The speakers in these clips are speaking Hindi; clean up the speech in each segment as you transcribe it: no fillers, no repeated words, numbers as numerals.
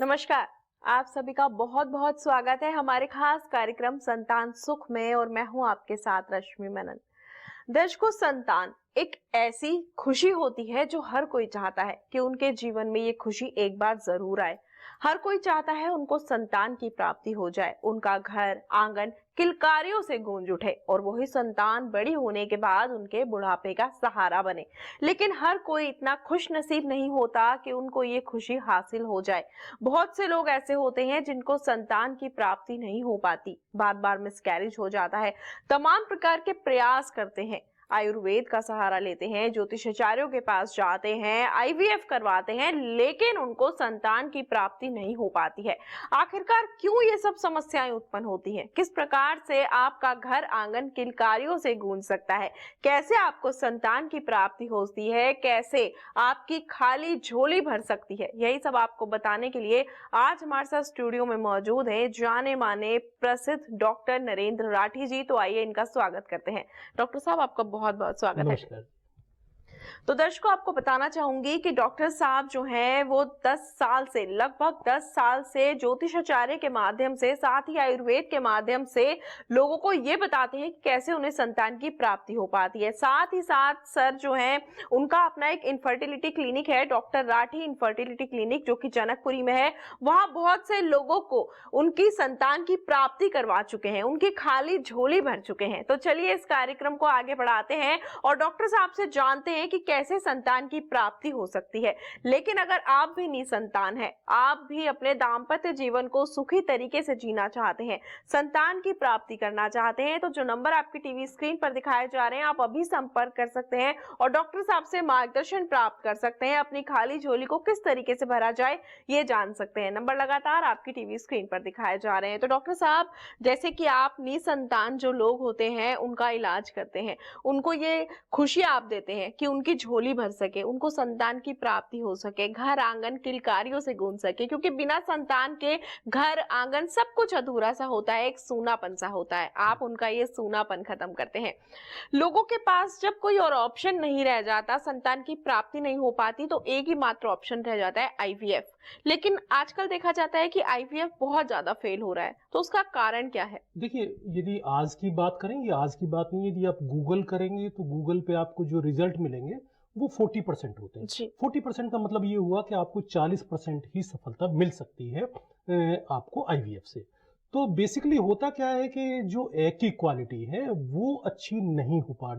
नमस्कार। आप सभी का बहुत बहुत स्वागत है हमारे खास कार्यक्रम संतान सुख में और मैं हूं आपके साथ रश्मि मेनन। दर्शकों, संतान एक ऐसी खुशी होती है जो हर कोई चाहता है कि उनके जीवन में ये खुशी एक बार जरूर आए। हर कोई चाहता है उनको संतान की प्राप्ति हो जाए, उनका घर आंगन किलकारियों से गूंज उठे और वही संतान बड़ी होने के बाद उनके बुढ़ापे का सहारा बने। लेकिन हर कोई इतना खुश नसीब नहीं होता कि उनको ये खुशी हासिल हो जाए। बहुत से लोग ऐसे होते हैं जिनको संतान की प्राप्ति नहीं हो पाती, बार बार मिसकैरेज हो जाता है, तमाम प्रकार के प्रयास करते हैं, आयुर्वेद का सहारा लेते हैं, ज्योतिषाचार्यों के पास जाते हैं, आईवीएफ करवाते हैं, लेकिन उनको संतान की प्राप्ति नहीं हो पाती है। आखिरकार क्यों ये सब समस्याएं उत्पन्न होती हैं? किस प्रकार से आपका घर आंगन किलकारियों से गूंज सकता है? कैसे आपको संतान की प्राप्ति होती है? कैसे आपकी खाली झोली भर सकती है? यही सब आपको बताने के लिए आज हमारे साथ स्टूडियो में मौजूद है जाने माने प्रसिद्ध डॉक्टर नरेंद्र राठी जी। तो आइए इनका स्वागत करते हैं। डॉक्टर साहब, आपका बहुत बहुत स्वागत है। नमस्कार। तो दर्शकों, आपको बताना चाहूंगी कि डॉक्टर साहब जो हैं वो 10 साल से, लगभग 10 साल से ज्योतिषाचार्य के माध्यम से, साथ ही आयुर्वेद के माध्यम से लोगों को ये बताते हैं कि कैसे उन्हें संतान की प्राप्ति हो पाती है। साथ ही साथ सर जो हैं उनका अपना एक इनफर्टिलिटी क्लिनिक है, डॉक्टर राठी इनफर्टिलिटी क्लिनिक, जो कि जनकपुरी में है। वहां बहुत से लोगों को उनकी संतान की प्राप्ति करवा चुके हैं, उनकी खाली झोली भर चुके हैं। तो चलिए इस कार्यक्रम को आगे बढ़ाते हैं और डॉक्टर साहब से जानते हैं कि कैसे संतान की प्राप्ति हो सकती है। लेकिन अगर आप भी निसंतान हैं, आप भी अपने दाम्पत्य जीवन को सुखी तरीके से जीना चाहते हैं, संतान की प्राप्ति करना चाहते हैं, तो जो नंबर आपकी टीवी स्क्रीन पर दिखाए जा रहे हैं, आप अभी संपर्क कर सकते हैं और डॉक्टर साहब से मार्गदर्शन प्राप्त कर सकते हैं। अपनी खाली झोली को किस तरीके से भरा जाए ये जान सकते हैं। नंबर लगातार आपकी टीवी स्क्रीन पर दिखाए जा रहे हैं। तो डॉक्टर साहब, जैसे कि आप निसंतान जो लोग होते हैं उनका इलाज करते हैं, उनको ये खुशी आप देते हैं कि उनकी झोली भर सके, उनको संतान की प्राप्ति हो सके, घर आंगन किलकारियों से गूंज सके, क्योंकि बिना संतान के घर आंगन सब कुछ अधूरा सा होता है, एक सूनापन सा होता है। आप उनका ये सूनापन खत्म करते हैं। लोगों के पास जब कोई और ऑप्शन नहीं रह जाता, संतान की प्राप्ति नहीं हो पाती, तो एक ही मात्र ऑप्शन रह जाता है आईवीएफ। लेकिन आजकल देखा जाता है कि आईवीएफ बहुत ज्यादा फेल हो रहा है, तो उसका कारण क्या है? देखिए, यदि आज की बात करें, ये आज की बात नहीं है, यदि आप गूगल करेंगे तो गूगल पे आपको जो रिजल्ट मिलेंगे वो 40% होते हैं। 40% का मतलब ये हुआ कि आपको 40% ही सफलता मिल सकती है आपको आईवीएफ से। तो बेसिकली होता क्या है कि जो एग की क्वालिटी है वो अच्छी नहीं हो पा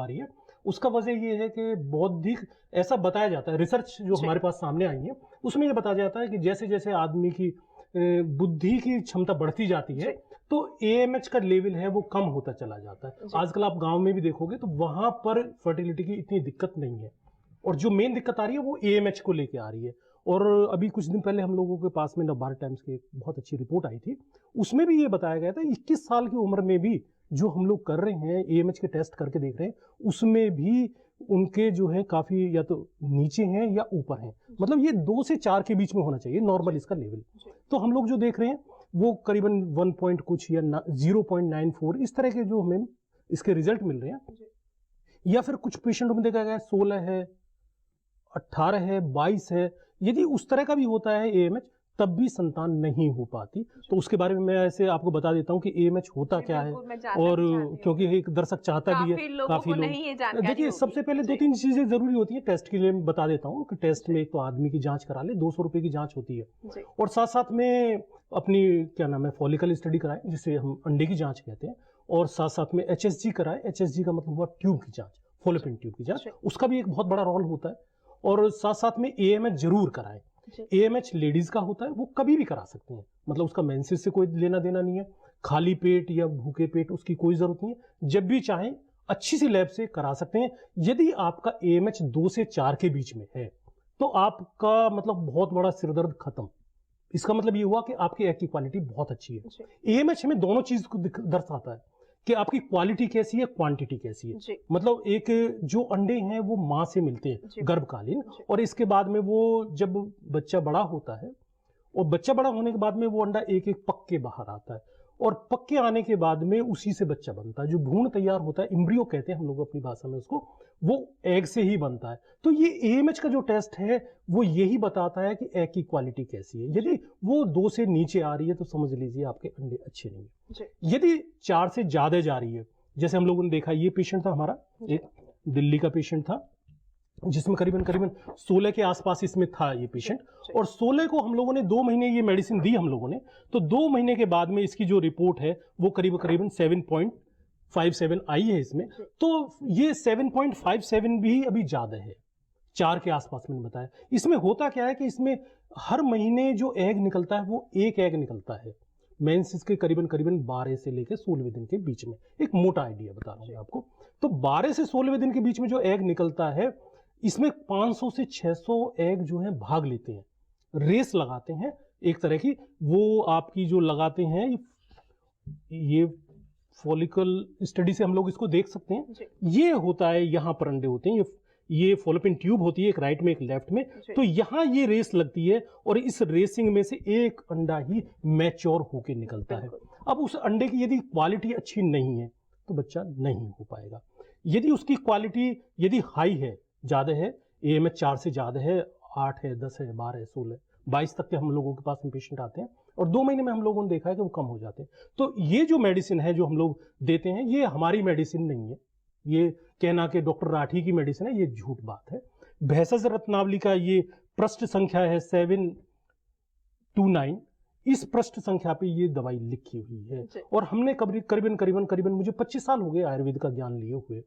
रही है। उसका वजह ये है कि बौद्धिक, ऐसा बताया जाता है, रिसर्च जो हमारे पास सामने आई है उसमें ये बताया जाता है कि जैसे जैसे आदमी की बुद्धि की क्षमता बढ़ती जाती है तो एएमएच का लेवल है वो कम होता चला जाता है। आजकल आप गांव में भी देखोगे तो वहां पर फर्टिलिटी की इतनी दिक्कत नहीं है, और जो मेन दिक्कत आ रही है वो एएमएच को लेके आ रही है। और अभी कुछ दिन पहले हम लोगों के पास में नवभारत टाइम्स की एक बहुत अच्छी रिपोर्ट आई थी, उसमें भी ये बताया गया था 21 साल की उम्र में भी जो हम लोग कर रहे हैं, एएमएच के टेस्ट करके देख रहे हैं, उसमें भी उनके जो है काफी या तो नीचे हैं या ऊपर हैं। मतलब ये 2 से 4 के बीच में होना चाहिए नॉर्मल इसका लेवल। तो हम लोग जो देख रहे हैं वो करीबन 1 पॉइंट कुछ या 0.94 इस तरह के जो हमें इसके रिजल्ट मिल रहे हैं। या फिर कुछ पेशेंटों में देखा गया 16 है, 18 है, 22 है। यदि उस तरह का भी होता है एएमएच तब भी संतान नहीं हो पाती। तो उसके बारे में मैं ऐसे आपको बता देता हूँ कि एएमएच होता क्या है, और क्योंकि एक दर्शक चाहता भी है, काफी लोग। देखिए, सबसे पहले 2-3 चीजें जरूरी होती है टेस्ट के लिए। मैं बता देता हूँ कि टेस्ट में एक तो आदमी की जांच करा ले, 200 रुपए की जांच होती है, और साथ साथ में अपनी क्या नाम है फॉलिकल स्टडी कराए जिसे हम अंडे की जांच कहते हैं, और साथ साथ में एचएसजी कराए। एचएसजी का मतलब हुआ ट्यूब की जांच, फॉलोपियन ट्यूब की जांच, उसका भी एक बहुत बड़ा रोल होता है। और साथ साथ में एएमएच जरूर कराए। एएमएच लेडीज का होता है, वो कभी भी करा सकते हैं, मतलब उसका मेंसेस से कोई लेना देना नहीं है, खाली पेट या भूखे पेट उसकी कोई जरूरत नहीं है, जब भी चाहें अच्छी सी लैब से करा सकते हैं। यदि आपका एएमएच 2 से 4 के बीच में है तो आपका मतलब बहुत बड़ा सिरदर्द खत्म। इसका मतलब ये हुआ कि आपकी एग की क्वालिटी बहुत अच्छी है। एएमएच हमें दोनों चीज को दर्शाता है कि आपकी क्वालिटी कैसी है, क्वांटिटी कैसी है। मतलब एक जो अंडे हैं वो मां से मिलते हैं गर्भकालीन, और इसके बाद में वो जब बच्चा बड़ा होता है, और बच्चा बड़ा होने के बाद में वो अंडा एक एक पक के बाहर आता है, और पक्के आने के बाद में उसी से बच्चा बनता है। जो भ्रूण तैयार होता है, एम्ब्रियो कहते हैं हम लोग अपनी भाषा में उसको, वो एग से ही बनता है। तो ये एएमएच का जो टेस्ट है वो यही बताता है कि एग की क्वालिटी कैसी है। यदि वो 2 से नीचे आ रही है तो समझ लीजिए आपके अंडे अच्छे नहीं है। यदि 4 से ज्यादा जा रही है, जैसे हम लोगों ने देखा, ये पेशेंट था हमारा, एक दिल्ली का पेशेंट था जिसमें करीबन 16 के आसपास इसमें था ये पेशेंट, और 16 को हम लोगों ने 2 महीने ये मेडिसिन दी हम लोगों ने, तो 2 महीने के बाद में इसकी जो रिपोर्ट है वो करीबन 7.57 आई है इसमें। तो ये 7.57 भी अभी ज्यादा है, 4 के आसपास मैंने बताया। इसमें होता क्या है कि इसमें हर महीने जो एग निकलता है वो एक एग निकलता है मेंसेस के करीबन 12 से लेकर 16वें दिन के बीच में। एक मोटा आइडिया बता रहा हूँ आपको। तो 12 से 16वें दिन के बीच में जो एग निकलता है, इसमें 500 से 600 एग जो है भाग लेते हैं, रेस लगाते हैं एक तरह की। वो आपकी जो लगाते हैं, ये फॉलिकल स्टडी से हम लोग इसको देख सकते हैं। ये होता है, यहाँ पर अंडे होते हैं, ये फॉलोपिन ट्यूब होती है, एक राइट में एक लेफ्ट में। तो यहाँ ये रेस लगती है और इस रेसिंग में से एक अंडा ही मैच्योर होके निकलता है। अब उस अंडे की यदि क्वालिटी अच्छी नहीं है तो बच्चा नहीं हो पाएगा। यदि उसकी क्वालिटी यदि हाई है, ज्यादा है, एएमएच 4 से ज्यादा है, 8 है, 10 है, 12 16 22 तक के हम लोगों के पास में पेशेंट आते हैं, और 2 महीने में हम लोगों ने देखा है कि वो कम हो जाते हैं। तो ये जो मेडिसिन है जो हम लोग देते हैं, ये हमारी मेडिसिन नहीं है। ये कहना कि डॉक्टर राठी की मेडिसिन है, ये झूठ बात है। भेषज रत्नावली का ये पृष्ठ संख्या है 729, इस पृष्ठ संख्या पे ये दवाई लिखी हुई है। और हमने करीबन मुझे 25 साल हो गए आयुर्वेद का ज्ञान लिए हुए,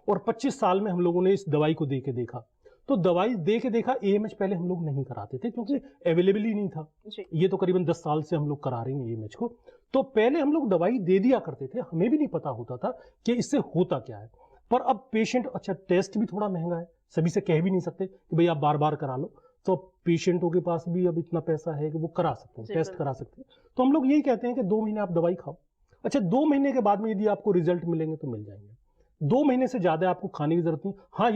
और 25 साल में हम लोगों ने इस दवाई को दे के देखा। तो दवाई दे के देखा, एएमएच पहले हम लोग नहीं कराते थे क्योंकि अवेलेबल ही नहीं था। ये तो करीबन 10 साल से हम लोग करा रहे हैं एएमएच को। तो पहले हम लोग दवाई दे दिया करते थे, हमें भी नहीं पता होता था कि इससे होता क्या है। पर अब पेशेंट, अच्छा टेस्ट भी थोड़ा महंगा है, सभी से कह भी नहीं सकते कि भाई आप बार बार करा लो। तो पेशेंटों के पास भी अब इतना पैसा है कि वो करा सकते हैं, टेस्ट करा सकते हैं। तो हम लोग यही कहते हैं कि 2 महीने आप दवाई खाओ। अच्छा, 2 महीने के बाद में यदि आपको रिजल्ट मिलेंगे तो मिल जाएंगे। 2 महीने से ज्यादा आपको खाने की जरूरत नहीं। हाँ,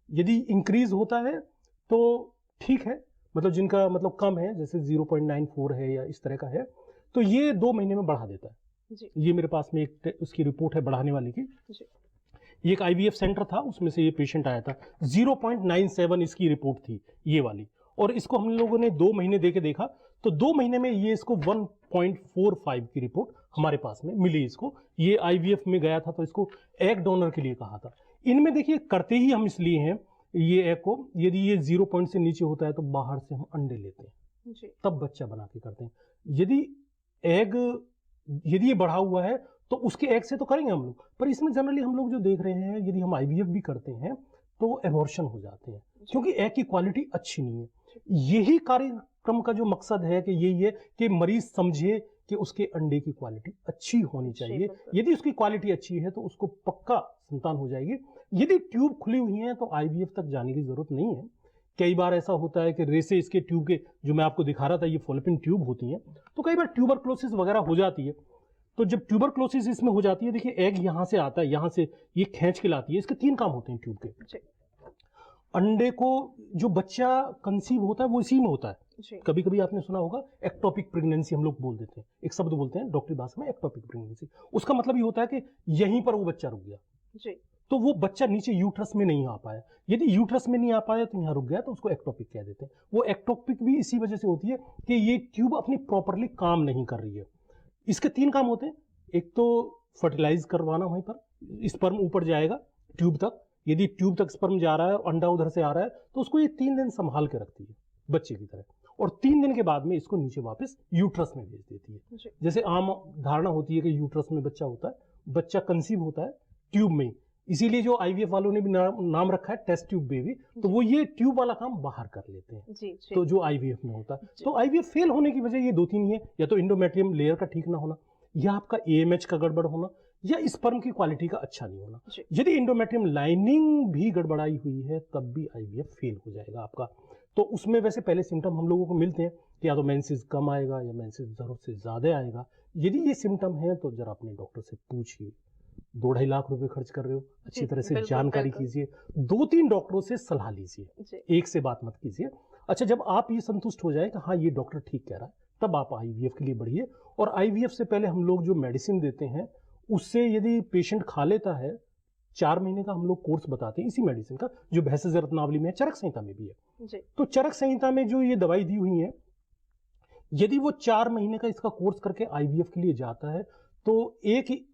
यदि इंक्रीज होता है तो ठीक है, मतलब जिनका मतलब कम है, जैसे 0.94 है या इस तरह का है, तो ये 2 महीने में बढ़ा देता है। ये मेरे पास में एक उसकी रिपोर्ट है बढ़ाने वाली की। ये एक आईवीएफ सेंटर था, उसमें से ये पेशेंट आया था, 0.97 इसकी रिपोर्ट थी ये वाली, और इसको हम लोगों ने 2 महीने दे के देखा, तो 2 महीने में ये इसको 1.45 की रिपोर्ट हमारे पास में मिली इसको। ये आईवीएफ में गया था तो इसको एग डोनर के लिए कहा था। इनमें देखिए करते ही हम इसलिए हैं ये एग को, यदि ये 0 पॉइंट से नीचे होता है तो बाहर से हम अंडे लेते हैं, तब बच्चा बना के करते हैं। यदि ये बढ़ा हुआ है तो उसके एग से तो करेंगे हम लोग, पर इसमें जनरली हम लोग जो देख रहे हैं, यदि हम आईवीएफ भी करते हैं तो एबॉर्शन हो जाते हैं क्योंकि एग की क्वालिटी अच्छी नहीं है। यही कार्यक्रम का जो मकसद है कि यही है कि मरीज समझे कि उसके अंडे की क्वालिटी अच्छी होनी चाहिए। यदि उसकी क्वालिटी अच्छी है तो उसको पक्का संतान हो जाएगी। यदि ट्यूब खुली हुई है तो आईवीएफ तक जाने की जरूरत नहीं है। कई बार ऐसा होता है कि रेसे इसके ट्यूब के, जो मैं आपको दिखा रहा था, ये फॉलोपिन ट्यूब होती हैं, तो कई बार ट्यूबरक्लोसिस वगैरह हो जाती है। तो जब ट्यूबरक्लोसिस इसमें हो जाती है, देखिए एग यहाँ से आता है, यहाँ से ये खींच के लाती है। इसके 3 काम होते हैं ट्यूब के। अंडे को, जो बच्चा कंसीव होता है वो इसी में होता है। कभी कभी आपने सुना होगा एक्टोपिक प्रेगनेंसी हम लोग बोल देते हैं, एक शब्द बोलते हैं डॉक्टरी भाषा में एक्टोपिक प्रेगनेंसी। उसका मतलब ये होता है कि यहीं पर वो बच्चा रुक गया, तो वो बच्चा नीचे यूट्रस में नहीं आ पाया। यदि यूट्रस में नहीं आ पाया तो यहाँ रुक गया, तो उसको एक्टोपिक कह देते हैं। वो एक्टोपिक भी इसी वजह से होती है कि ये ट्यूब अपनी प्रॉपरली काम नहीं कर रही है। इसके 3 काम होते हैं। एक तो फर्टिलाइज करवाना, वहीं पर स्पर्म ऊपर जाएगा ट्यूब तक, यदि ट्यूब तक स्पर्म जा रहा है और अंडा उधर से आ रहा है तो उसको ये 3 दिन संभाल के रखती है बच्चे की तरह, और 3 दिन के बाद में इसको नीचे वापस यूट्रस में भेज देती है। जैसे आम धारणा होती है कि यूट्रस में बच्चा होता है, बच्चा कंसीव होता है ट्यूब में, इसीलिए जो आईवीएफ वालों ने भी नाम रखा है टेस्ट ट्यूब बेबी, तो वो ये ट्यूब वाला काम बाहर कर लेते हैं। तो जो आईवीएफ में होता है, तो आईवीएफ फेल होने की वजह ये 2-3 ही है, या तो इंडोमेट्रियम लेयर का ठीक ना होना, या आपका एएमएच का गड़बड़ होना, या स्पर्म की क्वालिटी का अच्छा नहीं होना। यदि इंडोमेट्रियम लाइनिंग भी गड़बड़ाई हुई है तब भी आईवीएफ फेल हो जाएगा आपका। तो उसमें वैसे पहले सिम्टम हम लोगों को मिलते हैं कि या तो मेंसेस कम आएगा या मेंसेस जरूरत से ज्यादा आएगा। यदि ये सिम्टम है तो जरा अपने डॉक्टर से पूछिए। 2-2.5 लाख रुपए खर्च कर रहे हो, अच्छी तरह से जानकारी कीजिए, 2-3 डॉक्टरों से सलाह लीजिए, एक से बात मत कीजिए। अच्छा, जब आप ये संतुष्ट हो जाए कि हाँ ये डॉक्टर ठीक कह रहा है, तब आप आईवीएफ के लिए बढ़िए। और आईवीएफ से पहले हम लोग जो मेडिसिन देते हैं उससे यदि पेशेंट खा लेता है, 4 महीने का हम लोग कोर्स बताते हैं इसी मेडिसिन का, जो भेषज रत्नावली में है, चरक संहिता में भी है जी। तो चरक संहिता में जो ये दवाई दी हुई है, यदि वो 4 महीने का इसका कोर्स करके आईवीएफ के लिए जाता है तो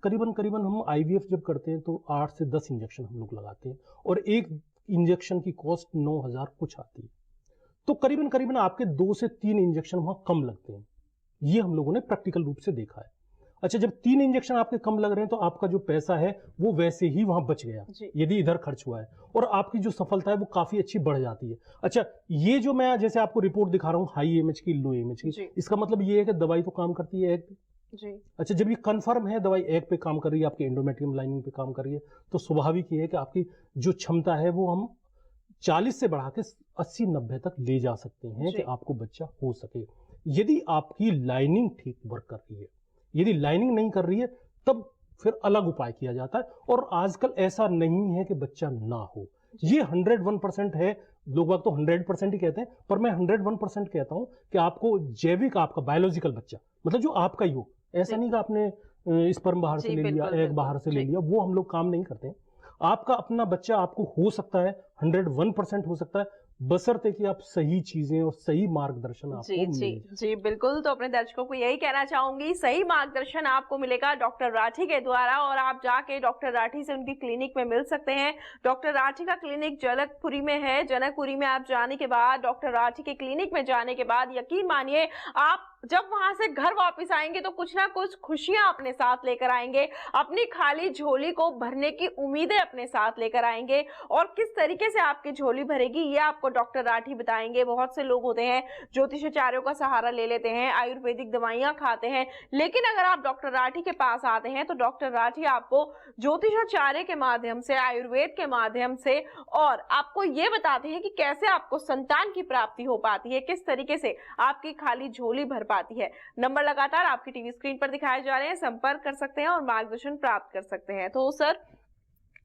करीबन हम आईवीएफ जब करते हैं तो 8 से 10 इंजेक्शन हम लोग लगाते हैं और एक इंजेक्शन की कॉस्ट 9,000 कुछ आती है। तो करीबन आपके 2 से 3 इंजेक्शन वहां कम लगते हैं। ये हम लोगों ने प्रैक्टिकल रूप से देखा है। अच्छा, जब 3 इंजेक्शन आपके कम लग रहे हैं तो आपका जो पैसा है वो वैसे ही वहां बच गया यदि इधर खर्च हुआ है, और आपकी जो सफलता है वो काफी अच्छी बढ़ जाती है। अच्छा, ये जो मैं जैसे आपको रिपोर्ट दिखा रहा हूँ हाई एमएच की, लो एमएच की, इसका मतलब ये है कि दवाई तो काम करती है एग पे जी। अच्छा, जब ये कंफर्म है दवाई एग पे काम कर रही है, आपकी एंडोमेट्रियम लाइनिंग पे काम कर रही है, तो स्वाभाविक ये है कि आपकी जो क्षमता है वो हम 40 से बढ़ा के 80-90 तक ले जा सकते हैं कि आपको बच्चा हो सके, यदि आपकी लाइनिंग ठीक वर्क कर रही है। यदि लाइनिंग नहीं कर रही है तब फिर अलग उपाय किया जाता है, और आजकल ऐसा नहीं है कि बच्चा ना हो। ये 101% है। लोग बाग तो 100% ही कहते हैं, पर मैं 101% कहता हूं कि आपको जैविक, आपका बायोलॉजिकल बच्चा, मतलब जो आपका ही हो, ऐसा नहीं कि आपने स्पर्म बाहर से ले लिया, एग बाहर से ले लिया, वो हम लोग काम नहीं करते हैं। आपका अपना बच्चा आपको हो सकता है, 101% हो सकता है, बशर्ते कि आप सही चीजें और सही मार्गदर्शन आपको मिले। जी बिल्कुल। तो अपने दर्शकों को यही कहना चाहूंगी, सही मार्गदर्शन आपको मिलेगा डॉक्टर राठी के द्वारा, और आप जाके डॉक्टर राठी से उनकी क्लिनिक में मिल सकते हैं। डॉक्टर राठी का क्लिनिक जनकपुरी में है। जनकपुरी में आप जाने के बाद, डॉक्टर राठी के क्लिनिक में जाने के बाद, यकीन मानिए आप जब वहां से घर वापस आएंगे तो कुछ ना कुछ खुशियां अपने साथ लेकर आएंगे, अपनी खाली झोली को भरने की उम्मीदें अपने साथ लेकर आएंगे, और किस तरीके से आपकी झोली भरेगी ये आपको डॉक्टर राठी बताएंगे। बहुत से लोग होते हैं ज्योतिषाचार्यों का सहारा ले लेते हैं, आयुर्वेदिक दवाइयां खाते हैं, लेकिन अगर आप डॉक्टर राठी के पास आते हैं तो डॉक्टर राठी आपको ज्योतिषाचार्य के माध्यम से, आयुर्वेद के माध्यम से, और आपको ये बताते हैं कि कैसे आपको संतान की प्राप्ति हो पाती है, किस तरीके से आपकी खाली झोली भर पाती है। नंबर लगातार आपकी टीवी स्क्रीन पर दिखाए जा रहे हैं, संपर्क कर सकते हैं और मार्गदर्शन प्राप्त कर सकते हैं। तो सर,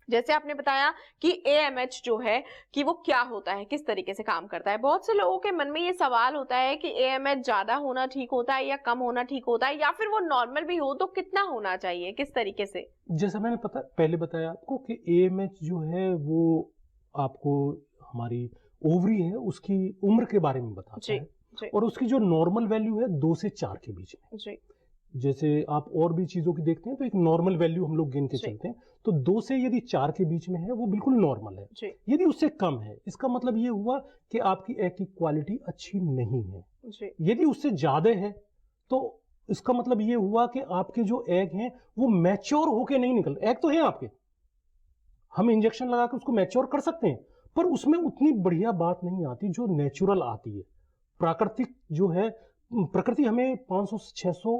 जैसे आपने बताया कि एएमएच जो है कि वो क्या होता है, किस तरीके से काम करता है, बहुत से लोगों के मन में ये सवाल होता है कि एएमएच ज्यादा होना ठीक होता है या कम होना ठीक होता है, या फिर वो नॉर्मल भी हो तो कितना होना चाहिए, किस तरीके से? जैसा मैंने पहले बताया आपको कि एएमएच जो है वो आपको हमारी ओवरी है उसकी उम्र के बारे में बताता है, और उसकी जो नॉर्मल वैल्यू है 2 से 4 के बीच में जी। जैसे आप और भी चीजों की देखते हैं तो एक नॉर्मल वैल्यू हम लोग गिन के चलते हैं, तो 2 से यदि 4 के बीच में है वो बिल्कुल नॉर्मल है जी। यदि उससे कम है, इसका मतलब ये हुआ कि आपकी एग की क्वालिटी अच्छी नहीं है जी। यदि उससे ज्यादा है तो इसका मतलब ये हुआ कि आपके जो एग हैं वो मैच्योर होके नहीं निकल। एग तो है आपके, हम इंजेक्शन लगा के उसको मैच्योर कर सकते हैं, पर उसमें उतनी बढ़िया बात नहीं आती जो नेचुरल आती है। प्राकृतिक जो है, प्रकृति हमें 500 से 600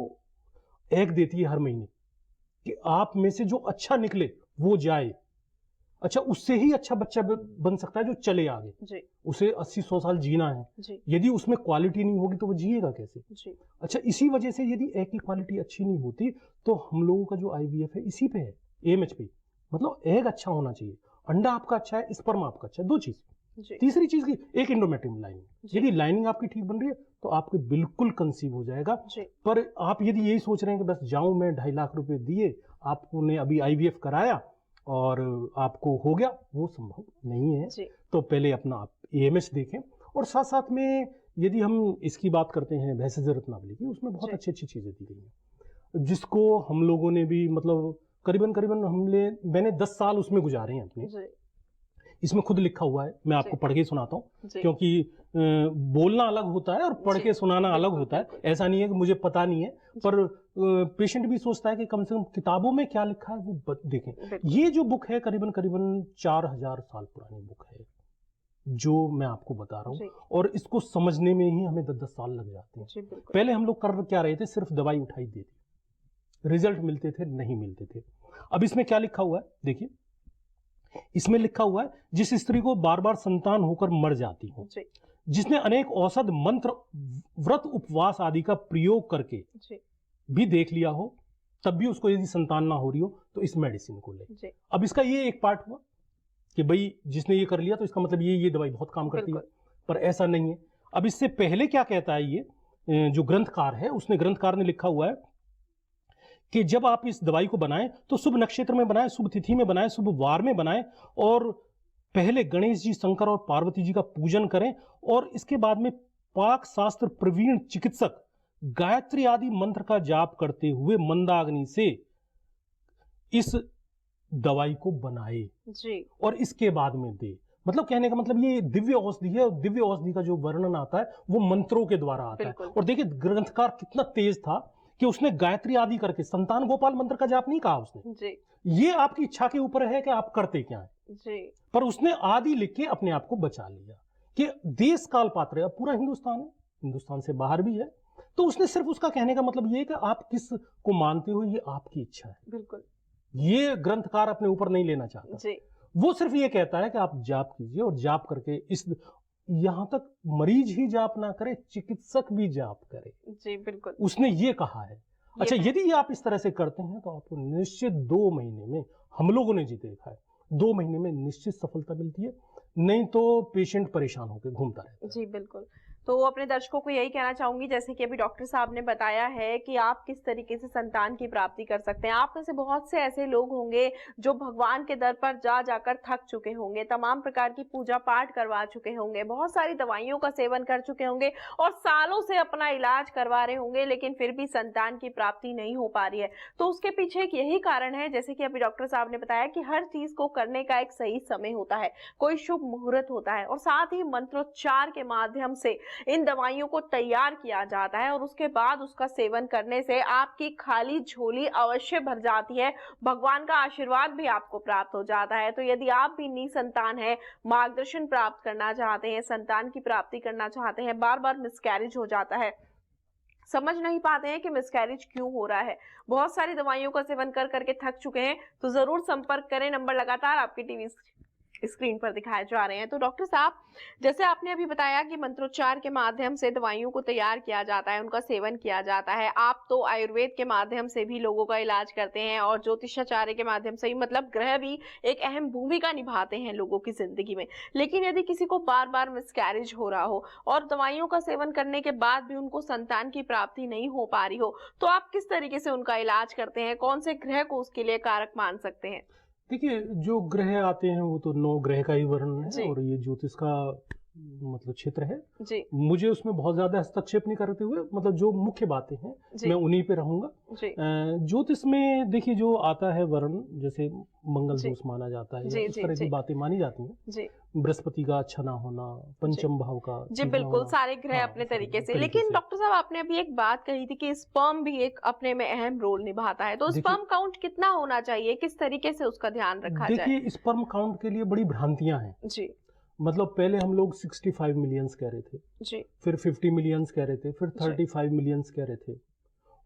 एग देती है हर महीने कि आप में से जो अच्छा निकले वो जाए। अच्छा, उससे ही अच्छा बच्चा बन सकता है जो चले आगे जी। उसे 80-100 साल जीना है जी। यदि उसमें क्वालिटी नहीं होगी तो वो जिएगा कैसे जी। अच्छा, इसी वजह से यदि एग की क्वालिटी अच्छी नहीं होती तो हम लोगों का जो आईवीएफ है इसी पे है, एएमएच पे। मतलब एग अच्छा होना चाहिए, अंडा आपका अच्छा है, स्पर्म आपका अच्छा है, 2 चीज। तीसरी चीज की एक एंडोमेट्रियम लाइनिंग, यदि लाइनिंग आपकी ठीक बन रही है तो आपके बिल्कुल कंसीव हो जाएगा। पर आप यदि यही सोच रहे हैं कि बस जाऊं मैं 2.5 लाख रुपए दिए, आपने अभी आईवीएफ कराया और आपको हो गया, वो संभव नहीं है। तो पहले अपना आप एएमएच देखें, और साथ साथ में यदि हम इसकी बात करते हैं भेषज रत्नावली की, उसमें बहुत अच्छी अच्छी चीजें दी गई हैं, जिसको हम लोगों ने भी मतलब करीबन मैंने 10 साल उसमें गुजारे हैं अपने। इसमें खुद लिखा हुआ है, मैं आपको पढ़ के सुनाता हूँ, क्योंकि बोलना अलग होता है और पढ़ के सुनाना अलग होता है। ऐसा नहीं है कि मुझे पता नहीं है, पर पेशेंट भी सोचता है कि कम से कम किताबों में क्या लिखा है वो देखें। ये जो बुक है करीबन 4000 साल पुरानी बुक है जो मैं आपको बता रहा हूँ, और इसको समझने में ही हमें 10-10 साल लग जाते हैं। पहले हम लोग कर क्या रहे थे, सिर्फ दवाई उठाई देती, रिजल्ट मिलते थे, नहीं मिलते थे। अब इसमें क्या लिखा हुआ है देखिए, इसमें लिखा हुआ है, जिस स्त्री को बार बार संतान होकर मर जाती हो, जिसने अनेक औषध मंत्र व्रत उपवास आदि का प्रयोग करके भी देख लिया हो, तब भी उसको यदि संतान ना हो रही हो तो इस मेडिसिन को ले। अब इसका ये एक पार्ट हुआ कि भाई जिसने ये कर लिया तो इसका मतलब ये दवाई बहुत काम करती है, पर ऐसा नहीं है। अब इससे पहले क्या कहता है ये जो ग्रंथकार है, उसने ग्रंथकार ने लिखा हुआ है कि जब आप इस दवाई को बनाएं तो शुभ नक्षत्र में बनाएं, शुभ तिथि में बनाएं, शुभ वार में बनाएं, और पहले गणेश जी, शंकर और पार्वती जी का पूजन करें, और इसके बाद में पाक शास्त्र प्रवीण चिकित्सक गायत्री आदि मंत्र का जाप करते हुए मंदाग्नि से इस दवाई को बनाए जी। और इसके बाद में दे। मतलब कहने का मतलब ये दिव्य औषधि है, और दिव्य औषधि का जो वर्णन आता है वो मंत्रों के द्वारा आता है। और देखिए ग्रंथकार कितना तेज था कि उसने गायत्री आदि करके, संतान गोपाल मंत्र का जाप नहीं कहा उसने जी। ये आपकी इच्छा के ऊपर है कि आप करते क्या है जी। पर उसने आदि लिख के अपने आप को बचा लिया कि देश काल पात्र है, पूरा हिंदुस्तान है, हिंदुस्तान से बाहर भी है, तो उसने सिर्फ उसका कहने का मतलब ये है कि आप किस को मानते हो ये आपकी इच्छा है। बिल्कुल। ये ग्रंथकार अपने ऊपर नहीं लेना चाहता जी। वो सिर्फ ये कहता है कि आप जाप कीजिए, और जाप करके इस यहां तक मरीज ही जाप ना करे, चिकित्सक भी जाप करे। जी बिल्कुल, उसने ये कहा है। अच्छा, यदि ये आप इस तरह से करते हैं तो आपको निश्चित 2 महीने में, हम लोगों ने जी देखा है, 2 महीने में निश्चित सफलता मिलती है, नहीं तो पेशेंट परेशान होकर घूमता रहता है। जी बिल्कुल। तो अपने दर्शकों को यही कहना चाहूंगी, जैसे कि अभी डॉक्टर साहब ने बताया है कि आप किस तरीके से संतान की प्राप्ति कर सकते हैं। आप में से बहुत से ऐसे लोग होंगे जो भगवान के दर पर जा जाकर थक चुके होंगे, तमाम प्रकार की पूजा पाठ करवा चुके होंगे, बहुत सारी दवाइयों का सेवन कर चुके होंगे और सालों से अपना इलाज करवा रहे होंगे, लेकिन फिर भी संतान की प्राप्ति नहीं हो पा रही है। तो उसके पीछे एक यही कारण है, जैसे कि अभी डॉक्टर साहब ने बताया कि हर चीज को करने का एक सही समय होता है, कोई शुभ मुहूर्त होता है, और साथ ही मंत्रोच्चार के माध्यम से इन दवाइयों को तैयार किया जाता है, और उसके बाद उसका सेवन करने से आपकी खाली झोली अवश्य भर जाती है, भगवान का आशीर्वाद भी आपको प्राप्त हो जाता है। तो यदि आप भी निसंतान हैं, मार्गदर्शन प्राप्त करना चाहते हैं, संतान की प्राप्ति करना चाहते हैं, बार बार मिसकैरेज हो जाता है, समझ नहीं पाते हैं कि मिसकैरेज क्यों हो रहा है, बहुत सारी दवाइयों का सेवन कर करके थक चुके हैं, तो जरूर संपर्क करें। नंबर लगातार आपकी टीवी स्क्रीन पर दिखाए जा रहे हैं। तो डॉक्टर साहब, जैसे आपने अभी बताया कि मंत्रोच्चार के माध्यम से दवाइयों को तैयार किया जाता है, उनका सेवन किया जाता है, आप तो आयुर्वेद के माध्यम से भी लोगों का इलाज करते हैं और ज्योतिषाचार्य के माध्यम से ही, मतलब ग्रह भी एक अहम भूमिका निभाते हैं लोगों की जिंदगी में। लेकिन यदि किसी को बार बार मिसकैरेज हो रहा हो और दवाइयों का सेवन करने के बाद भी उनको संतान की प्राप्ति नहीं हो पा रही हो, तो आप किस तरीके से उनका इलाज करते हैं, कौन से ग्रह को उसके लिए कारक मान सकते हैं? देखिए, जो ग्रह आते हैं वो तो 9 ग्रह का ही वर्णन जी। है, और ये ज्योतिष का मतलब क्षेत्र है। जी। मुझे उसमें बहुत ज्यादा हस्तक्षेप नहीं करते हुए, मतलब जो मुख्य बातें हैं जी। मैं उन्हीं पे रहूंगा। जी। ज्योतिष में देखिए जो आता है वर्ण, जैसे मंगल जी। दोष माना जाता है, जी, या इस जी, तरह जी। की बातें मानी जाती हैं। जी। बृहस्पति का अच्छा ना होना, पंचम भाव का जी ठीक ना बिल्कुल, होना। सारे ग्रह हाँ, अपने सारे तरीके से। तरीके लेकिन से। डॉक्टर साहब, आपने अभी एक बात कही थी कि स्पर्म भी एक अपने में अहम रोल निभाता है, तो देखिए- स्पर्म काउंट कितना होना चाहिए, किस तरीके से उसका ध्यान रखा जाए? देखिए, स्पर्म काउंट के लिए बड़ी भ्रांतियां हैं। जी। मतलब पहले हम लोग 65 मिलियंस कह रहे थे, जी। फिर 50 मिलियंस कह रहे थे, फिर जी। 35 मिलियंस कह रहे थे,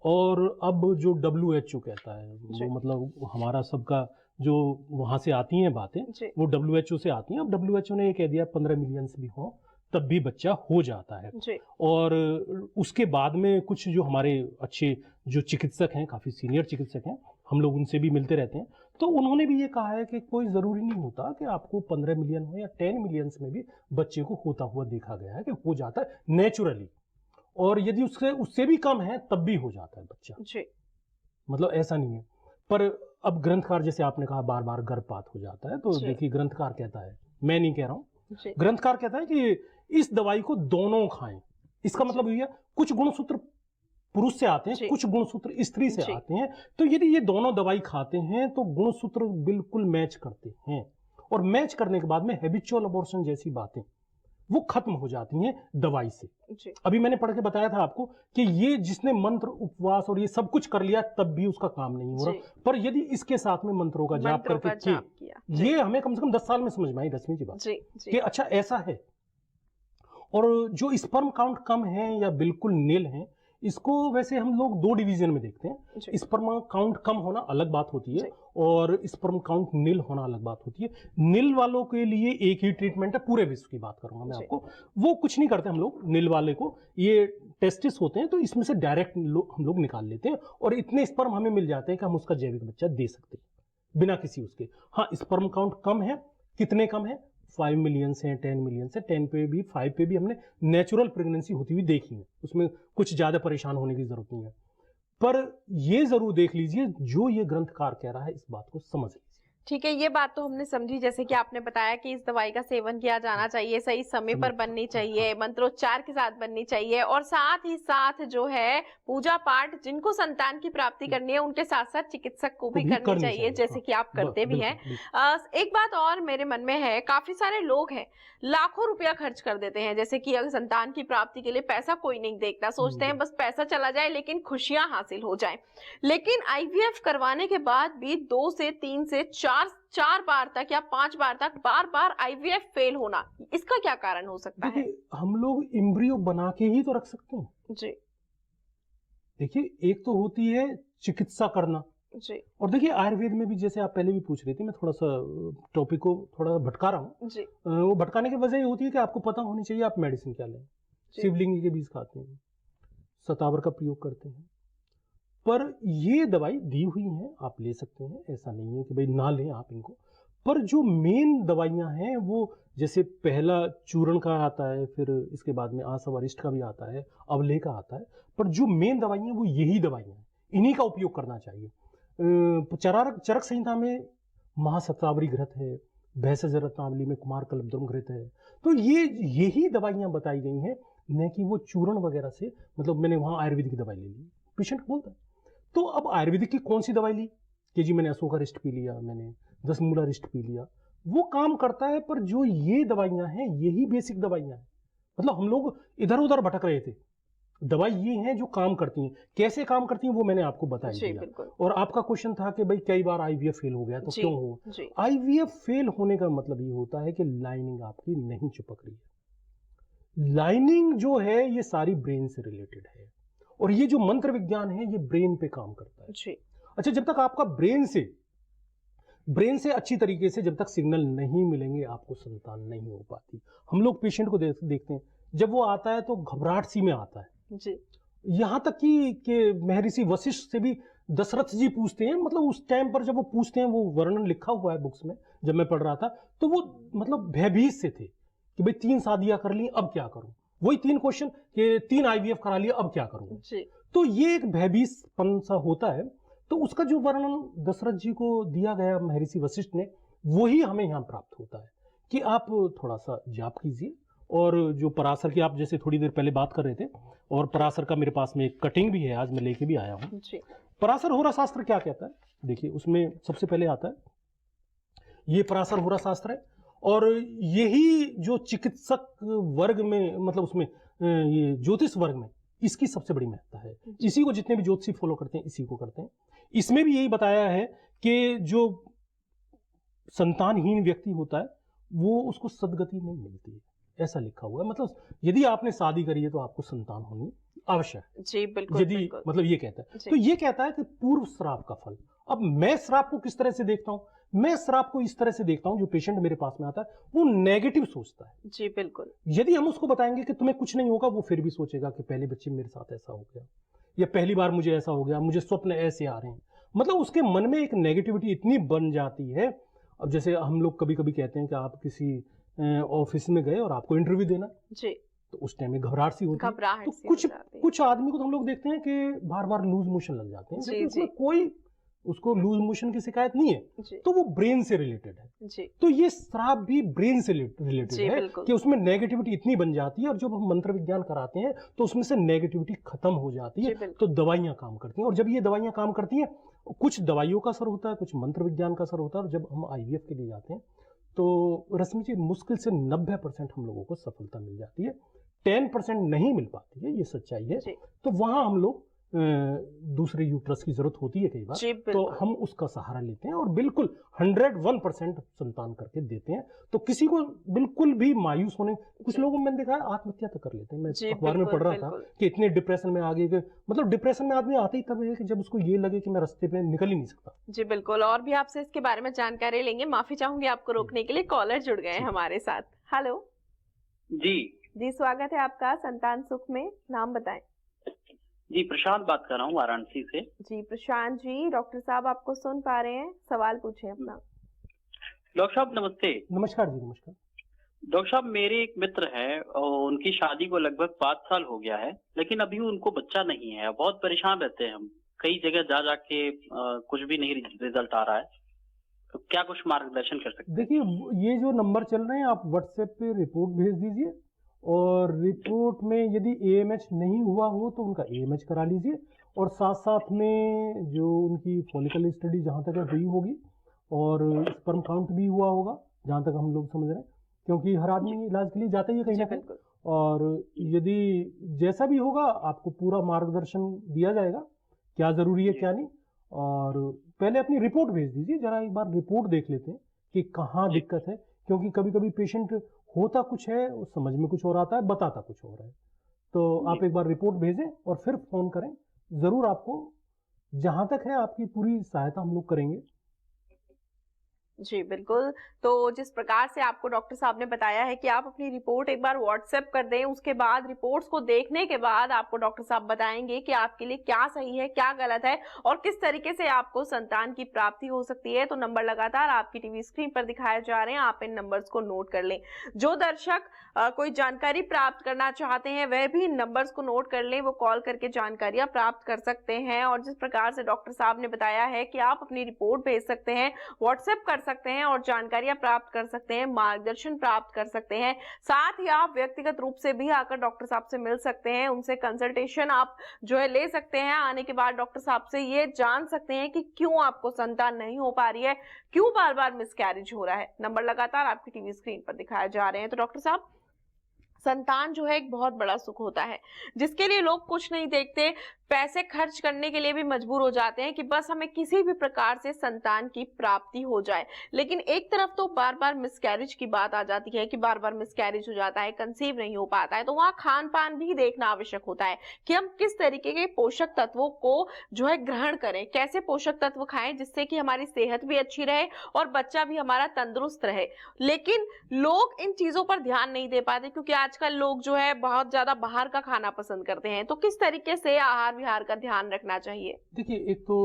और अब जो WHO कहता है जी। वो, मतलब हमारा सबका जो वहां से आती हैं बातें, जी। वो WHO से आती हैं। अब WHO ने ये कह दिया 15 मिलियंस भी हो तब भी बच्चा हो जाता है। जी। और उसके बाद में कुछ जो हमारे अच्छे जो चिकित्सक हैं, काफी सीनियर चिकित्सक हैं, हम लोग उनसे भी मिलते रहते हैं, तो उन्होंने भी ये कहा है कि कोई जरूरी नहीं होता कि आपको 15 मिलियन हो, या 10 मिलियंस में भी बच्चे को होता हुआ देखा गया है कि हो जाता है नेचुरली, और यदि उससे भी कम है तब भी हो जाता है बच्चा। जी। मतलब ऐसा नहीं है। पर अब ग्रंथकार, जैसे आपने कहा बार बार गर्भपात हो जाता है, तो जी। देखिए ग्रंथकार कहता है, मैं नहीं कह रहा हूं, जी। ग्रंथकार कहता है कि इस दवाई को दोनों खाएं। इसका मतलब ये है, कुछ गुणसूत्र पुरुष से आते हैं, जी। कुछ गुणसूत्र स्त्री से जी। आते हैं, तो यदि ये दोनों दवाई खाते हैं तो गुणसूत्र बिल्कुल मैच करते हैं, और मैच करने के बाद में हैबिचुअल अबॉर्शन जैसी बातें वो खत्म हो जाती हैं दवाई से। जी। अभी मैंने पढ़ के बताया था आपको कि ये जिसने मंत्र, उपवास और ये सब कुछ कर लिया तब भी उसका काम नहीं हो जी। रहा, पर यदि इसके साथ में मंत्रों का जाप मंत्रों का करके जाप किया। जी। ये हमें कम से कम 10 साल में समझ में आई, 10वीं की बात, जी। कि जी। अच्छा ऐसा है। और जो स्पर्म काउंट कम है या बिल्कुल नील है, इसको वैसे हम लोग 2 डिवीजन में देखते हैं। जी। स्पर्म काउंट कम होना अलग बात होती है, जी। और स्पर्म काउंट नील होना अलग बात होती है। नील वालों के लिए एक ही ट्रीटमेंट है, पूरे विश्व की बात करूंगा मैं जी। आपको। वो कुछ नहीं करते हम लोग नील वाले को, ये टेस्टिस होते हैं, तो इसमें से डायरेक्ट हम लोग निकाल लेते हैं, और इतने स्पर्म हमें मिल जाते हैं कि हम उसका जैविक बच्चा दे सकते हैं बिना किसी उसके। हाँ, स्पर्म काउंट कम है, कितने कम है? 5 मिलियन से 10 मिलियन से 10 पे भी 5 पे भी हमने नेचुरल प्रेगनेंसी होती हुई देखी है, उसमें कुछ ज्यादा परेशान होने की जरूरत नहीं है। पर ये जरूर देख लीजिए, जो ये ग्रंथकार कह रहा है इस बात को समझ लीजिए। ठीक है, ये बात तो हमने समझी, जैसे कि आपने बताया कि इस दवाई का सेवन किया जाना चाहिए, सही समय पर बननी चाहिए, मंत्रोच्चार के साथ बननी चाहिए, और साथ ही साथ जो है पूजा पाठ जिनको संतान की प्राप्ति करनी है उनके साथ साथ चिकित्सक को भी करनी चाहिए, जैसे कि आप करते भी हैं। एक बात और मेरे मन में है, काफी सारे लोग हैं लाखों रुपया खर्च कर देते हैं, जैसे कि अगर संतान की प्राप्ति के लिए पैसा कोई नहीं देखता, सोचते हैं बस पैसा चला जाए लेकिन खुशियां हासिल हो जाए। लेकिन आईवीएफ करवाने के बाद भी 2 से 3 से 4 बार तक या 5 बार तक बार आईवीएफ फेल होना, इसका क्या कारण हो सकता है? हम लोग एम्ब्रियो बना के ही तो रख सकते हैं जी। देखिए, एक तो होती है चिकित्सा करना जी। और देखिए आयुर्वेद में भी, जैसे आप पहले भी पूछ रही थी, मैं थोड़ा सा टॉपिक को थोड़ा भटका रहा हूँ जी। वो भटकाने की वजह ये होती है कि आपको पता होनी चाहिए आप मेडिसिन क्या लें। शिवलिंग के बीज खाते हैं, शतावर का प्रयोग करते हैं, पर ये दवाई दी हुई है, आप ले सकते हैं, ऐसा नहीं है कि भाई ना लें आप इनको। पर जो मेन दवाइयां हैं वो, जैसे पहला चूर्ण का आता है, फिर इसके बाद में आसवरिष्ठ का भी आता है, अवले का आता है, पर जो मेन दवाइयां वो यही दवाइयां हैं, इन्हीं का उपयोग करना चाहिए। चरक संहिता में महाशतावरी घृत है, भैंसज रत्नावली में कुमार कल्पद्रुम घृत है, तो ये यही दवाइयां बताई गई हैं, न कि वो चूर्ण वगैरह से। मतलब मैंने वहां आयुर्वेदिक दवाई ले ली, पेशेंट बोलता है। तो अब आयुर्वेदिक की कौन सी दवाई ली कि जी मैंने अशोकारिष्ट पी लिया, मैंने 10 मूलारिष्ट पी लिया, वो काम करता है, पर जो ये दवाइयां हैं यही बेसिक दवाइयां हैं। मतलब हम लोग इधर उधर भटक रहे थे, दवाई ये हैं जो काम करती हैं। कैसे काम करती हैं वो मैंने आपको बता दिया। और आपका क्वेश्चन था कि भाई कई बार आईवीएफ फेल हो गया तो क्यों हो। आईवीएफ फेल होने का मतलब ये होता है कि लाइनिंग आपकी नहीं चिपक रही है। लाइनिंग जो है ये सारी ब्रेन से रिलेटेड है, और ये जो मंत्र विज्ञान है ये ब्रेन पे काम करता है। जी। अच्छा, जब तक आपका ब्रेन से अच्छी तरीके से जब तक सिग्नल नहीं मिलेंगे, आपको संतान नहीं हो पाती। हम लोग पेशेंट को देखते हैं, जब वो आता है तो घबराहट सी में आता है जी। यहां तक कि महर्षि वशिष्ठ से भी दशरथ जी पूछते हैं, मतलब उस टाइम पर जब वो पूछते हैं, वो वर्णन लिखा हुआ है बुक्स में, जब मैं पढ़ रहा था, तो वो मतलब भयभीत से थे कि भाई 3 शादियां कर ली, अब क्या करूं। वही 3 क्वेश्चन कि 3 आईवीएफ करा लिया, अब क्या करूं जी। तो ये एक भयभीतपन सा होता है। तो उसका जो वर्णन दशरथ जी को दिया गया महर्षि वशिष्ठ ने, वही हमें यहाँ प्राप्त होता है कि आप थोड़ा सा जाप कीजिए। और जो पराशर की आप जैसे थोड़ी देर पहले बात कर रहे थे, और पराशर का मेरे पास में एक कटिंग भी है, आज मैं लेके भी आया हूँ। पराशर होरा शास्त्र क्या कहता है, देखिए उसमें सबसे पहले आता है, ये पराशर होरा शास्त्र है, और यही जो चिकित्सक वर्ग में, मतलब उसमें ये ज्योतिष वर्ग में इसकी सबसे बड़ी महत्ता है। इसी को जितने भी ज्योतिषी फॉलो करते हैं इसी को करते हैं। इसमें भी यही बताया है कि जो संतानहीन व्यक्ति होता है वो, उसको सदगति नहीं मिलती है, ऐसा लिखा हुआ है। मतलब यदि आपने शादी करी है तो आपको संतान होनी आवश्यक है जी। बिल्कुल, यदि बिल्कुल। मतलब ये कहता है, तो ये कहता है कि पूर्व श्राप का फल। अब मैं श्राप को किस तरह से देखता हूं, मैं श्राप को इस तरह से देखता हूं, जो पेशेंट मेरे पास में आता है वो नेगेटिव सोचता है जी। बिल्कुल। यदि हम उसको बताएंगे कि तुम्हें कुछ नहीं होगा, वो फिर भी सोचेगा कि पहले बच्चे मेरे साथ ऐसा हो गया, या पहली बार मुझे ऐसा हो गया, मुझे स्वप्न ऐसे आ रहे हैं। मतलब उसके मन में एक नेगेटिविटी इतनी बन जाती है। अब जैसे हम लोग कभी कभी कहते हैं कि आप किसी ऑफिस में गए और आपको इंटरव्यू देना जी, तो उस टाइम में घबराहट सी होती है। तो कुछ आदमी को तो हम लोग देखते हैं कि बार बार लूज मोशन लग जाते हैं जी, जी। कोई उसको लूज मोशन की शिकायत नहीं है, तो वो ब्रेन से रिलेटेड है जी। तो ये श्राप भी ब्रेन से रिलेटेड है कि उसमें नेगेटिविटी इतनी बन जाती है, और जब हम मंत्र विज्ञान कराते हैं तो उसमें से नेगेटिविटी खत्म हो जाती है, तो दवाइयां काम करती हैं। और जब ये दवाइयां काम करती हैं, कुछ दवाइयों का असर होता है, कुछ मंत्र विज्ञान का असर होता है, और जब हम आईवीएफ के लिए जाते हैं तो रश्मि जी मुश्किल से 90% हम लोगों को सफलता मिल जाती है, 10% नहीं मिल पाती है, ये सच्चाई है। तो वहां हम लोग दूसरे यूट्रस की जरूरत होती है कई बार, तो हम उसका सहारा लेते हैं और बिल्कुल 101% संतान करके देते हैं। तो किसी को बिल्कुल भी मायूस होने, कुछ लोगों में मैंने देखा है आत्महत्या तक कर लेते हैं। मैं अखबार में पढ़ रहा था कि इतने डिप्रेशन में आ गए कि, मतलब डिप्रेशन में आदमी आता ही तब है कि जब उसको ये लगे कि मैं रास्ते पे निकल ही नहीं सकता। जी बिल्कुल, और भी आपसे इसके बारे में जानकारी लेंगे। माफी चाहूंगी आपको रोकने के लिए, कॉलर जुड़ गए हमारे साथ। हेलो जी जी, स्वागत है आपका संतान सुख में, नाम बताएं। जी प्रशांत बात कर रहा हूँ वाराणसी से। जी प्रशांत जी, डॉक्टर साहब आपको सुन पा रहे हैं, सवाल पूछें अपना। डॉक्टर साहब नमस्ते। नमस्कार जी। नमस्कार। डॉक्टर साहब, मेरे एक मित्र हैं और उनकी शादी को लगभग 5 साल हो गया है, लेकिन अभी उनको बच्चा नहीं है। बहुत परेशान रहते हैं हम। कई जगह जा जाके कुछ भी नहीं रिजल्ट आ रहा है। तो क्या कुछ मार्गदर्शन कर सकते हैं? देखिए, ये जो नंबर चल रहे हैं, आप व्हाट्सएप पे रिपोर्ट भेज दीजिए, और रिपोर्ट में यदि एएमएच नहीं हुआ हो तो उनका एएमएच करा लीजिए, और साथ साथ में जो उनकी फॉलिकल स्टडी जहाँ तक हुई होगी, और स्पर्म काउंट भी हुआ होगा जहाँ तक हम लोग समझ रहे हैं, क्योंकि हर आदमी इलाज के लिए जाता ही है कहीं ना कहीं। और यदि जैसा भी होगा आपको पूरा मार्गदर्शन दिया जाएगा, क्या जरूरी है क्या नहीं। और पहले अपनी रिपोर्ट भेज दीजिए, जरा एक बार रिपोर्ट देख लेते हैं कि कहाँ दिक्कत है, क्योंकि कभी कभी पेशेंट होता कुछ है, उस समझ में कुछ और आता है, बताता कुछ और है। तो आप एक बार रिपोर्ट भेजें और फिर फोन करें, जरूर आपको जहां तक है आपकी पूरी सहायता हम लोग करेंगे। जी बिल्कुल। तो जिस प्रकार से आपको डॉक्टर साहब ने बताया है कि आप अपनी रिपोर्ट एक बार व्हाट्सएप कर दें, उसके बाद रिपोर्ट्स को देखने के बाद आपको डॉक्टर साहब बताएंगे कि आपके लिए क्या सही है, क्या गलत है, और किस तरीके से आपको संतान की प्राप्ति हो सकती है। तो नंबर लगातार आपकी टीवी स्क्रीन पर दिखाए जा रहे हैं, आप इन नंबर्स को नोट कर लें। जो दर्शक कोई जानकारी प्राप्त करना चाहते हैं वह भी इन नंबर्स को नोट कर लें, वो कॉल करके जानकारियां प्राप्त कर सकते हैं। और जिस प्रकार से डॉक्टर साहब ने बताया है कि आप अपनी रिपोर्ट भेज सकते हैं, व्हाट्सएप कर सकते हैं और जानकारियां प्राप्त कर सकते हैं, मार्गदर्शन प्राप्त कर सकते हैं। साथ ही आप व्यक्तिगत रूप से भी आकर डॉक्टर साहब से मिल सकते हैं, उनसे कंसल्टेशन आप जो है ले सकते हैं। आने के बाद डॉक्टर साहब से ये जान सकते हैं कि क्यों आपको संतान नहीं हो पा रही है, क्यों बार बार मिसकैरेज हो रहा है। नंबर लगातार आपकी टीवी स्क्रीन पर दिखाए जा रहे हैं। तो डॉक्टर साहब, संतान जो है एक बहुत बड़ा सुख होता है, जिसके लिए लोग कुछ नहीं देखते, पैसे खर्च करने के लिए भी मजबूर हो जाते हैं कि बस हमें किसी भी प्रकार से संतान की प्राप्ति हो जाए। लेकिन एक तरफ तो बार बार मिसकैरेज की बात आ जाती है कि बार बार मिसकैरेज हो जाता है, कंसीव नहीं हो पाता है। तो वहाँ खान पान भी देखना आवश्यक होता है कि हम किस तरीके के पोषक तत्वों को जो है ग्रहण करें, कैसे पोषक तत्व खाएं जिससे कि हमारी सेहत भी अच्छी रहे और बच्चा भी हमारा तंदुरुस्त रहे। लेकिन लोग इन चीजों पर ध्यान नहीं दे पाते, क्योंकि आजकल लोग जो है बहुत ज्यादा बाहर का खाना पसंद करते हैं। तो किस तरीके से आहार विहार का ध्यान रखना चाहिए? देखिए, एक तो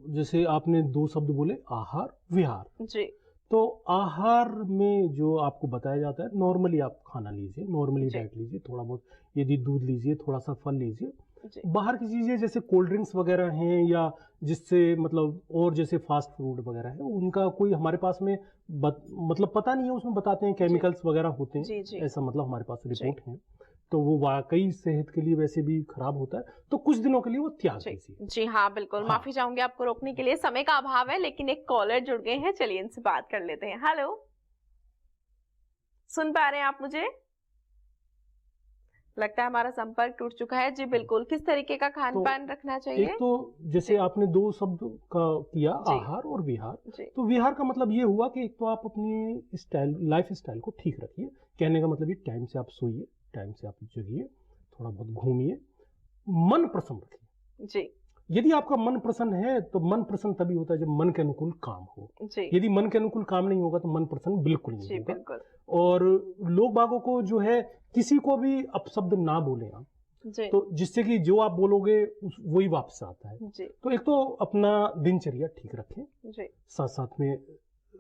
जैसे आपने 2 शब्द बोले, आहार विहार। जी। तो आहार में जो आपको बताया जाता है, नॉर्मली आप खाना लीजिए, नॉर्मली डाइट लीजिए, थोड़ा बहुत यदि दूध लीजिए, थोड़ा सा फल लीजिए। बाहर की चीजें जैसे कोल्ड ड्रिंक्स वगैरह हैं, या जिससे मतलब और जैसे फास्ट फूड वगैरह है, उनका कोई हमारे पास में मतलब पता नहीं है, उसमें बताते हैं केमिकल्स वगैरह होते हैं, ऐसा मतलब हमारे पास रिपोर्ट है। तो वो वाकई सेहत के लिए वैसे भी खराब होता है, तो कुछ दिनों के लिए वो त्याग दीजिए। जी हाँ, बिल्कुल। हाँ। माफी चाहूंगी आपको रोकने के लिए, समय का अभाव है, लेकिन एक कॉलर जुड़ गए हैं, चलिए इनसे बात कर लेते हैं। हेलो, सुन पा रहे हैं आप मुझे? लगता है हमारा संपर्क टूट चुका है। जी बिल्कुल, किस तरीके का खान पान रखना चाहिए? एक तो जैसे आपने 2 शब्द का किया, आहार और विहार। तो विहार का मतलब ये हुआ कि एक तो आप अपनी स्टाइल, लाइफ स्टाइल को ठीक रखिए। कहने का मतलब ये, टाइम से आप सोइए, टाइम से आप जगिए, थोड़ा बहुत घूमिए, मन प्रसन्न रखिए। जी। यदि आपका मन प्रसन्न है तो मन प्रसन्न तभी होता है जब मन के अनुकूल काम हो। यदि मन के अनुकूल काम नहीं होगा तो मन प्रसन्न बिल्कुल नहीं होगा। बिल्कुल। और लोग बागों को जो है, किसी को भी अपशब्द ना बोले आप, तो जिससे कि जो आप बोलोगे वही वापस आता है। तो एक तो अपना दिनचर्या ठीक रखें, साथ साथ में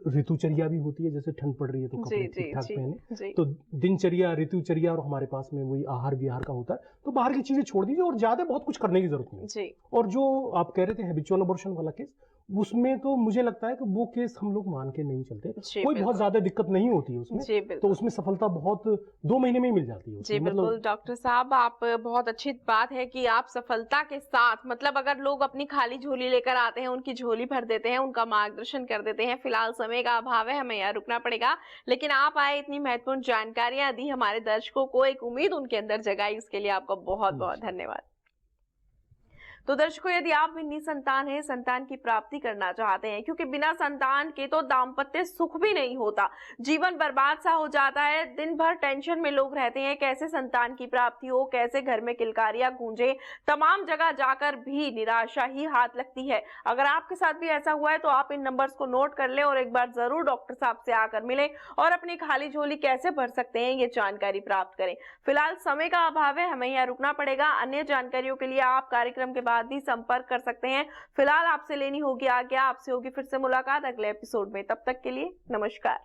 ऋतुचर्या भी होती है, जैसे ठंड पड़ रही है तो कपड़े ठीक ठाक पहने। तो दिनचर्या, ऋतुचर्या और हमारे पास में वही आहार विहार का होता है। तो बाहर की चीजें छोड़ दीजिए, और ज्यादा बहुत कुछ करने की जरूरत नहीं। और जो आप कह रहे थे हैबिचुअल अबॉर्शन वाला केस, उसमें तो मुझे लगता है कि वो केस हम लोग मान के नहीं चलते। कोई बहुत ज्यादा दिक्कत नहीं होती है उसमें, तो उसमें सफलता बहुत 2 महीने में ही मिल जाती है। जी बिल्कुल डॉक्टर साहब, आप बहुत अच्छी बात है कि आप सफलता के साथ, मतलब अगर लोग अपनी खाली झोली लेकर आते हैं, उनकी झोली भर देते हैं, उनका मार्गदर्शन कर देते हैं। फिलहाल समय का अभाव है, हमें यहाँ रुकना पड़ेगा, लेकिन आप आए, इतनी महत्वपूर्ण जानकारियां दी, हमारे दर्शकों को एक उम्मीद उनके अंदर जगाई, उसके लिए आपका बहुत बहुत धन्यवाद। तो दर्शकों, यदि आप भी निसंतान हैं, संतान की प्राप्ति करना चाहते हैं, क्योंकि बिना संतान के तो दाम्पत्य सुख भी नहीं होता, जीवन बर्बाद सा हो जाता है। दिन भर टेंशन में लोग रहते हैं, कैसे संतान की प्राप्ति हो, कैसे घर में किलकारियां गूंजे, तमाम जगह जाकर भी निराशा ही हाथ लगती है। अगर आपके साथ भी ऐसा हुआ है तो आप इन नंबर्स को नोट कर लें और एक बार जरूर डॉक्टर साहब से आकर मिलें और अपनी खाली झोली कैसे भर सकते हैं ये जानकारी प्राप्त करें। फिलहाल समय का अभाव है, हमें यहाँ रुकना पड़ेगा। अन्य जानकारियों के लिए आप कार्यक्रम के बाद भी संपर्क कर सकते हैं। फिलहाल आपसे लेनी होगी आज्ञा, आपसे होगी फिर से मुलाकात अगले एपिसोड में। तब तक के लिए नमस्कार।